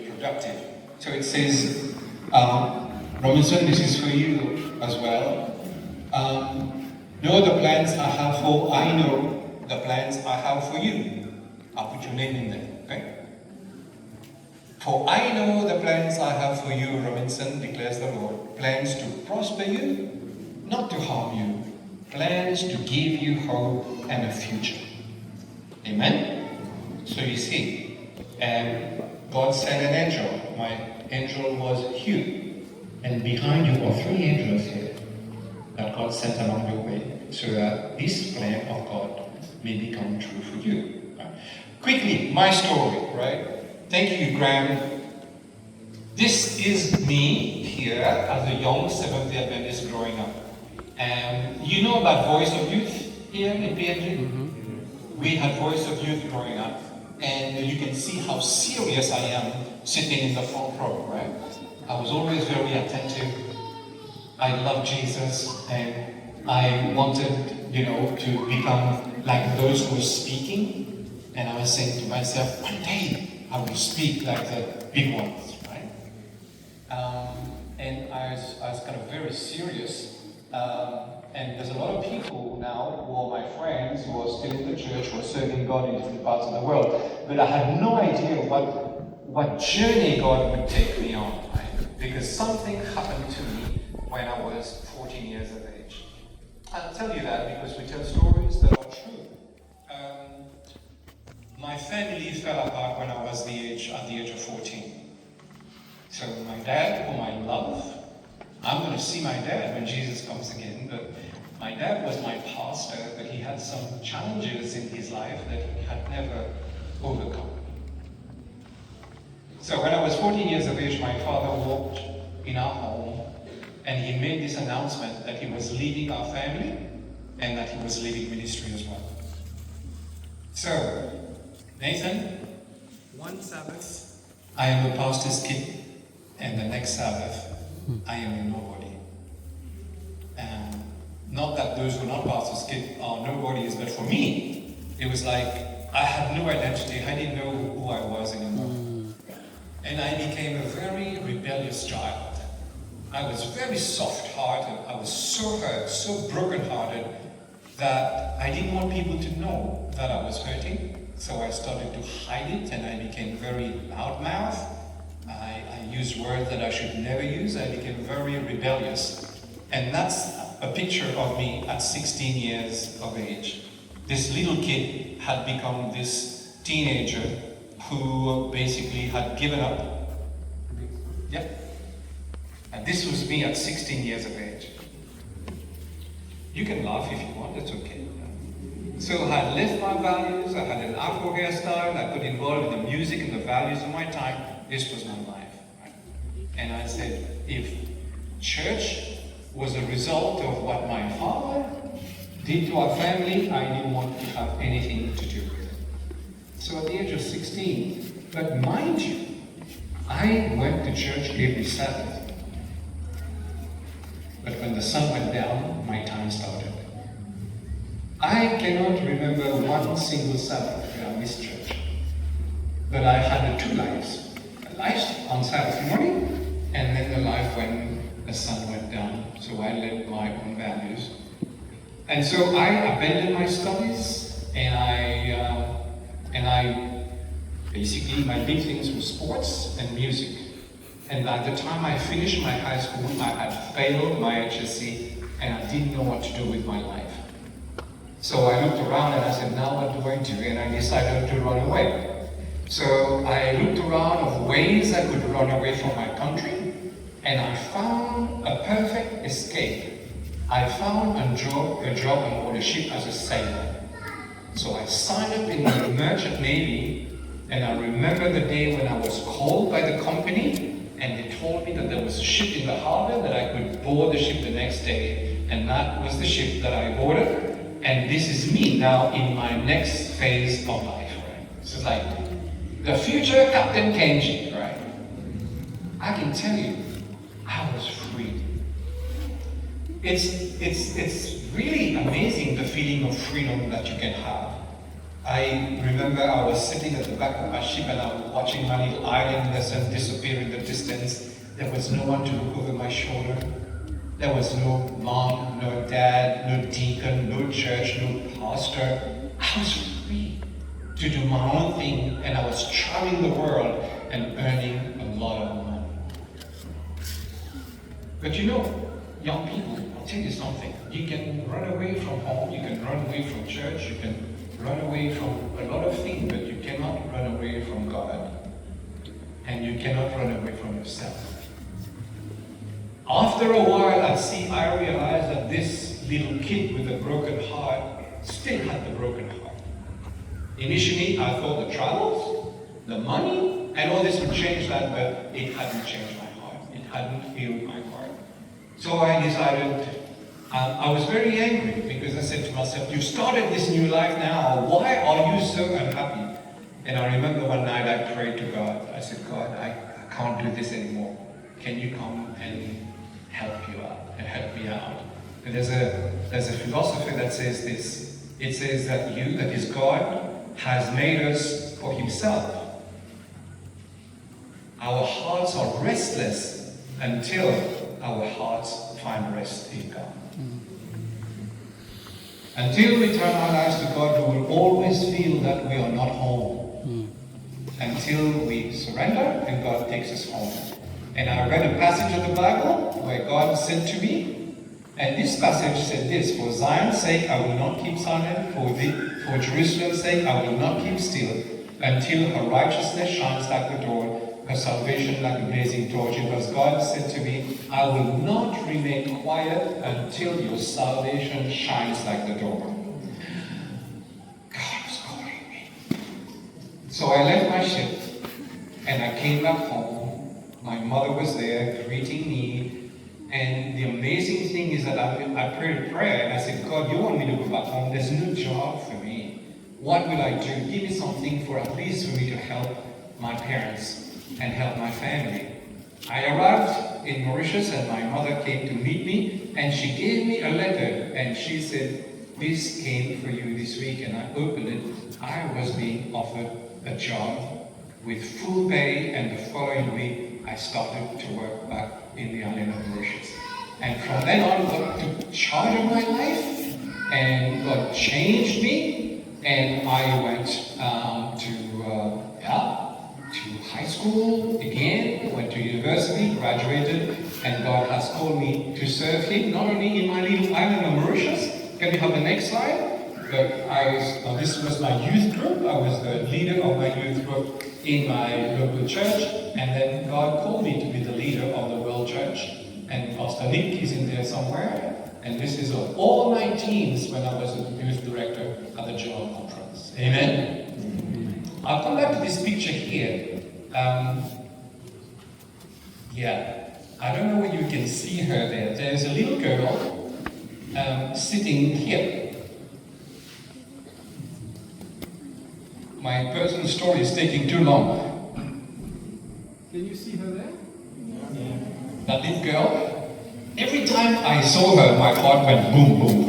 productive. So it says, Robinson, this is for you as well. Know the plans I have for, I know the plans I have for you. I'll put your name in there, okay? For I know the plans I have for you, Robinson, declares the Lord. Plans to prosper you, not to harm you. Plans to give you hope and a future. Amen? So you see, and God sent an angel. My angel was Hugh. And behind you are 3 angels here that God sent along your way so that this plan of God may become true for you. Right? Quickly, my story, right? Thank you, Graham. This is me here as a young Seventh-day Adventist growing up. And you know about Voice of Youth here in PNG? Mm-hmm. We had Voice of Youth growing up. And you can see how serious I am sitting in the front row, right? I was always very attentive. I love Jesus, and I wanted, to become like those who were speaking. And I was saying to myself, one day I will speak like the big ones, right? And I was kind of very serious. And there's a lot of people now who are my friends, who are still in the church, who are serving God in different parts of the world. But I had no idea what journey God would take me on, right? Because something happened to me when I was 14 years of age. I'll tell you that because we tell stories that are true. My family fell apart when I was at the age of 14. So my dad, whom I love, I'm going to see my dad when Jesus comes again, but my dad was my pastor, but he had some challenges in his life that he had never overcome. So when I was 14 years of age, my father walked in our home and he made this announcement that he was leaving our family and that he was leaving ministry as well. So, Nathan, one Sabbath, I am a pastor's kid, and the next Sabbath, I am a nobody. And not that those who are not pastor's kids are nobodies, but for me, it was like I had no identity. I didn't know who I was anymore. And I became a very rebellious child. I was very soft-hearted. I was so hurt, so broken-hearted that I didn't want people to know that I was hurting. So I started to hide it, and I became very loudmouth. I used words that I should never use. I became very rebellious. And that's a picture of me at 16 years of age. This little kid had become this teenager who basically had given up. Yep. And this was me at 16 years of age. You can laugh if you want, it's okay. So I had left my values, I had an Afro hairstyle, I got involved in the music and the values of my time. This was my life. Right? And I said, if church was a result of what my father did to our family, I didn't want to have anything to do with it. So at the age of 16, but mind you, I went to church every Sabbath. But when the sun went down, my time started. I cannot remember one single Sabbath where I missed church. But I had 2 lives. A life on Sabbath morning, and then the life when the sun went down. So I led my own values. And so I abandoned my studies, and I basically, my big things were sports and music. And by the time I finished my high school, I had failed my HSC, and I didn't know what to do with my life. So I looked around and I said, now what do I do? And I decided to run away. So I looked around of ways I could run away from my country, and I found a perfect escape. I found a job on board a ship as a sailor. So I signed up in the Merchant Navy, and I remember the day when I was called by the company, and they told me that there was a ship in the harbor, that I could board the ship the next day. And that was the ship that I boarded. And this is me now in my next phase of life, right? So it's like the future Captain Kenji, right? I can tell you, I was free. It's really amazing the feeling of freedom that you can have. I remember I was sitting at the back of my ship and I was watching my little island lesson disappear in the distance. There was no one to look over my shoulder. There was no mom, no dad, no deacon, no church, no pastor. I was free to do my own thing, and I was traveling the world and earning a lot of money. But you know, young people, I'll tell you something. You can run away from home, you can run away from church, you can run away from a lot of things, but you cannot run away from God. And you cannot run away from yourself. After a while, I realized that this little kid with a broken heart still had the broken heart. Initially, I thought the travels, the money, and all this would change that, but it hadn't changed my heart. It hadn't healed my heart. So I decided, I was very angry because I said to myself, you started this new life now, why are you so unhappy? And I remember one night I prayed to God. I said, God, I can't do this anymore. Can you come and help you out and help me out? And there's a philosophy that says this. It says that that is God, has made us for himself. Our hearts are restless until our hearts find rest in God. Until we turn our lives to God, we will always feel that we are not home. Until we surrender and God takes us home. And I read a passage of the Bible where God said to me, and this passage said this, for Zion's sake I will not keep silent, for Jerusalem's sake I will not keep still, until her righteousness shines like the dawn, her salvation like a blazing torch. Because God said to me, I will not remain quiet until your salvation shines like the dawn. God was calling me. So I left my ship and I came back home. My mother was there greeting me. And the amazing thing is that I prayed a prayer and I said, God, you want me to go back home? There's no job for me. What will I do? Give me something for at least for me to help my parents and help my family. I arrived in Mauritius and my mother came to meet me and she gave me a letter and she said, this came for you this week, and I opened it. I was being offered a job with full pay, and the following week I started to work back in the island of Mauritius. And from then on, God took charge of my life, and God changed me, and I went to high school again, went to university, graduated, and God has called me to serve Him, not only in my little island of Mauritius. Can we have the next slide? But this was my youth group. I was the leader of my youth group in my local church, and then God called me to be the leader of the World Church. And Pastor Nick is in there somewhere, and this is of all my teams when I was the youth director at the General Conference. Amen? I'll come back to this picture here. I don't know whether you can see her there. There's a little girl sitting here. My personal story is taking too long. Can you see her there? Yeah. That little girl, every time I saw her, my heart went boom, boom.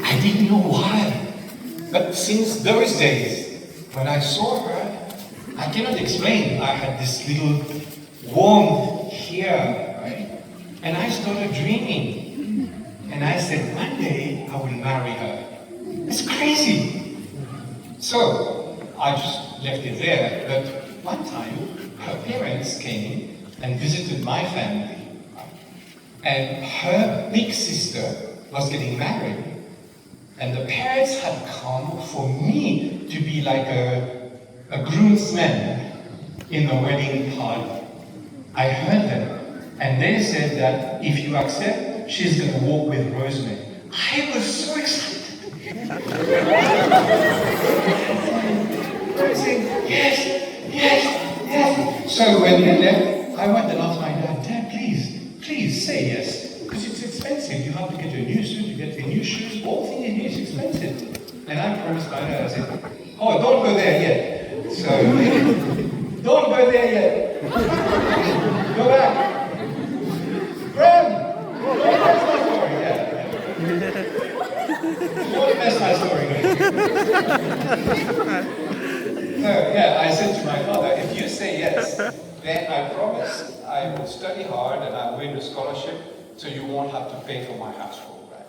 I didn't know why. But since those days, when I saw her, I cannot explain. I had this little warmth here, right? And I started dreaming. And I said, one day I will marry her. It's crazy. So I just left it there. But one time, her parents came and visited my family. And her big sister was getting married. And the parents had come for me to be like a groomsman in the wedding party. I heard them. And they said that if you accept, she's going to walk with Rosemary. I was so excited. I said, yes. So when they left, I went and asked my dad, Dad, please say yes. Because it's expensive. You have to get a new suit, you get the new shoes, all things is expensive. And I promised my dad, I said, oh, don't go there yet. So, don't go there yet. Go back. Graham! That's my story, yeah. Yeah, I said to my father, if you say yes, then I promise I will study hard and I'll win the scholarship so you won't have to pay for my house for right?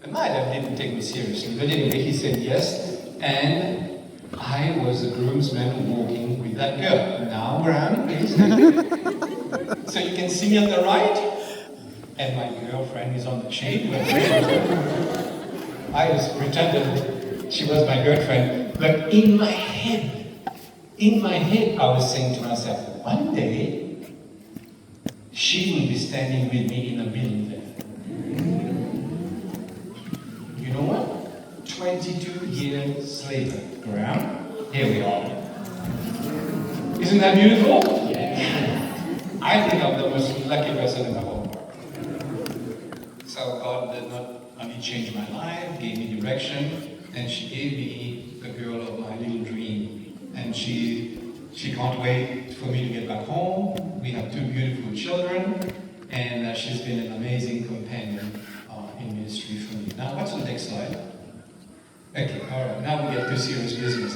And my dad didn't take me seriously, but anyway, he said yes, and I was a groomsman walking with that girl. Now, Graham, please. So you can see me on the right, and my girlfriend is on the chain. I was pretending she was my girlfriend, but in my head, I was saying to myself, one day, she will be standing with me in the middle there. You know what? 22 years later, Graham, here we are. Isn't that beautiful? Yeah. I think I'm the most lucky person in the whole world. So God did not only change my life, gave me direction, and she gave me the girl of my little dream. And she can't wait for me to get back home. We have 2 beautiful children, and she's been an amazing companion in ministry for me. Now, what's the next slide? Okay, all right, now we get to serious business.